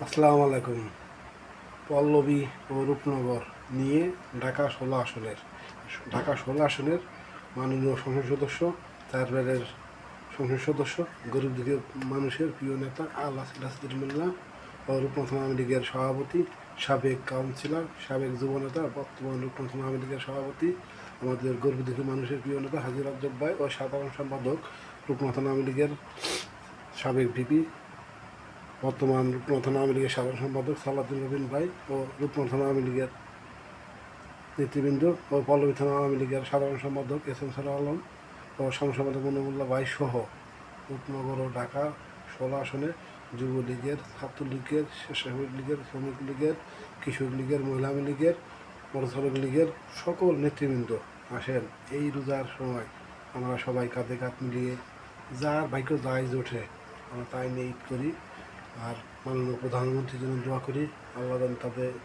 আসসালামু আলাইকুম। পল্লবী ও রূপনগর নিয়ে ঢাকা 16 আসনের মাননীয় সংসদ সদস্য, চারবারের সংসদ সদস্য, গরিব দুঃখী মানুষের প্রিয় নেতা আল্লাহ সিরাজুদ্দৌলা ও রূপনাথ আওয়ামী লীগের সভাপতি, সাবেক কাউন্সিলর, সাবেক যুবনেতা, বর্তমান রূপনাথ আওয়ামী লীগের সভাপতি, আমাদের গরিব দুঃখী মানুষের প্রিয় নেতা হাজী রাজ্জাক ভাই ও সাধারণ সম্পাদক রূপনাথ আওয়ামী লীগের সাবেক ভিপি, বর্তমান রূপনাথ আওয়ামী লীগের সাধারণ সম্পাদক সালাউদ্দিন রবিন ভাই ও রূপনাথ আওয়ামী লীগের নেতৃবৃন্দ ও পল্লবী থানা আওয়ামী লীগের সাধারণ সম্পাদক এস এম সালাহ আলম ও সংসম্পাদক মনিরুল্লাহ ভাই সহ রূপনগর ও ঢাকা 16 আসনে যুবলীগের, ছাত্রলীগের, স্বেচ্ছাসেবক লীগের, শ্রমিক লীগের, কৃষক লীগের, মহিলা লীগের, মোটরসাইকেল লীগের সকল নেতৃবৃন্দ আসেন। এই রোজার সময় আমরা সবাই কাঁধে কাঁধ মিলিয়ে যার ভাগ্য যাই জোটে আমরা তাই নিয়ে ঈদ করি। আর মাননীয় প্রধানমন্ত্রীর জন্য দোয়া করি, আল্লাহ যেন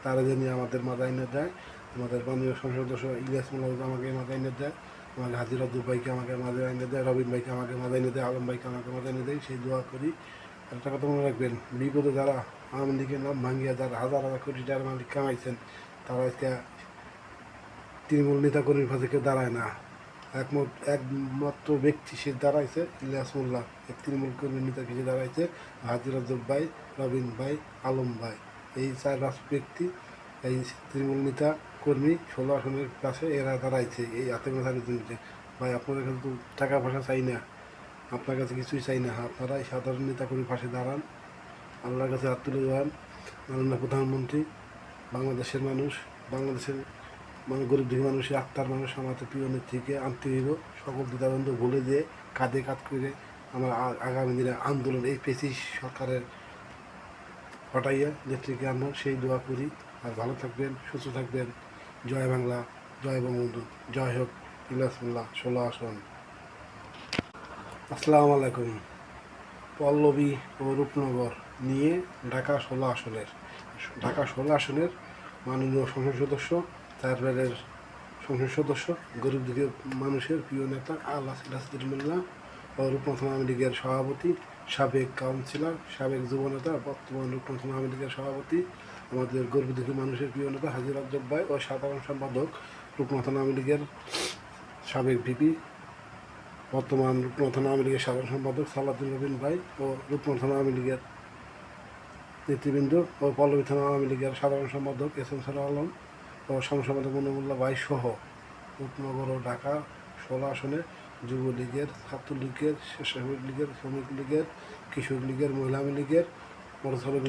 তারা যেন আমাদের মাথায় এনে দেয়, আমাদের মাননীয় সংসদ সদস্য ইলিয়াস মোল্লা আমাকে মাথায় এনে দেয়, আমাকে হাজী রাজ্জাক ভাইকে আমাকে মাথায় এনে দেয়, রবিন ভাইকে আমাকে মাথায় এনে দেয়, আলম ভাইকে আমাকে মাথায় এনে দেয়, সেই দোয়া করি। আর একটা কথা মনে রাখবেন, বিপদে যারা আওয়ামী লীগের নাম ভাঙিয়া যারা হাজার হাজার কোটি টাকার মালিক কামাইছেন, তারা আজকে তৃণমূল নেতাকর্মীর পাশে কেউ দাঁড়ায় না। একমাত্র ব্যক্তি সে দাঁড়াইছে ইলিয়াস মোল্লা, এক তৃণমূল কর্মী নেতা সে দাঁড়াইছে হাজী রাজ্জাক ভাই, রবিন ভাই, আলম ভাই। এই 4 ব্যক্তি, এই তৃণমূল নেতা কর্মী 16 আসনের কাছে এরা দাঁড়াইছে এই হাতে মাথার জন্য। ভাই আপনাদের কাছে তো টাকা পয়সা চাই না, আপনার কাছে কিছুই চাই না, আপনারা এই সাধারণ নেতা কর্মীর পাশে দাঁড়ান, আল্লাহর কাছে হাত তুলে দেওয়ান। মাননীয় প্রধানমন্ত্রী, বাংলাদেশের মানুষ, বাংলাদেশের গরিব দুঃখী মানুষের আত্মার মানুষ, আমাদের প্রিয় নেত্রীকে আনতে হইব, সকল দ্বিধাদ্বন্দ্ব ভুলে দিয়ে কাঁধে কাঁধ করে আমরা আগামী দিনে আন্দোলন এই পেশি সরকারের হটাইয়া নেত্রীকে আনবো, সেই দোয়া করি। আর ভালো থাকবেন, সুস্থ থাকবেন। জয় বাংলা, জয় বঙ্গবন্ধু, জয় হোক ইলিয়াস মোল্লা 16 আসন। আসসালামু আলাইকুম। পল্লবী ও রূপনগর নিয়ে ঢাকা 16 আসনের মাননীয় সংসদ সদস্য, চারবারের সংসদ সদস্য, গরিব দুঃখী মানুষের প্রিয় নেতা আল্লাহ সিরাজুদ্দৌলা ও রূপনাথ আওয়ামী লীগের সভাপতি, সাবেক কাউন্সিলর, সাবেক যুবনেতা, বর্তমান রূপনাথ আওয়ামী লীগের সভাপতি, আমাদের গরিব দুঃখী মানুষের প্রিয় নেতা হাজী রাজ্জাক ভাই ও সাধারণ সম্পাদক রূপনাথ আওয়ামী লীগের সাবেক ভিপি, বর্তমান রূপনাথ আওয়ামী লীগের সাধারণ সম্পাদক সালাউদ্দিন রবিন ভাই ও রূপনাথ আওয়ামী লীগের নেতৃবৃন্দ ও পল্লবী থানা আওয়ামী লীগের সাধারণ সম্পাদক এস এম সালাহ আলম ও সংসম্পাদক মনিরুল্লাহ ভাই সহ রূপনগর ও ঢাকা 16 আসনে যুবলীগের, ছাত্রলীগের, স্বেচ্ছাসেবক লীগের, শ্রমিক লীগের, কৃষক লীগের, মহিলা লীগের, মোটরসাইকেল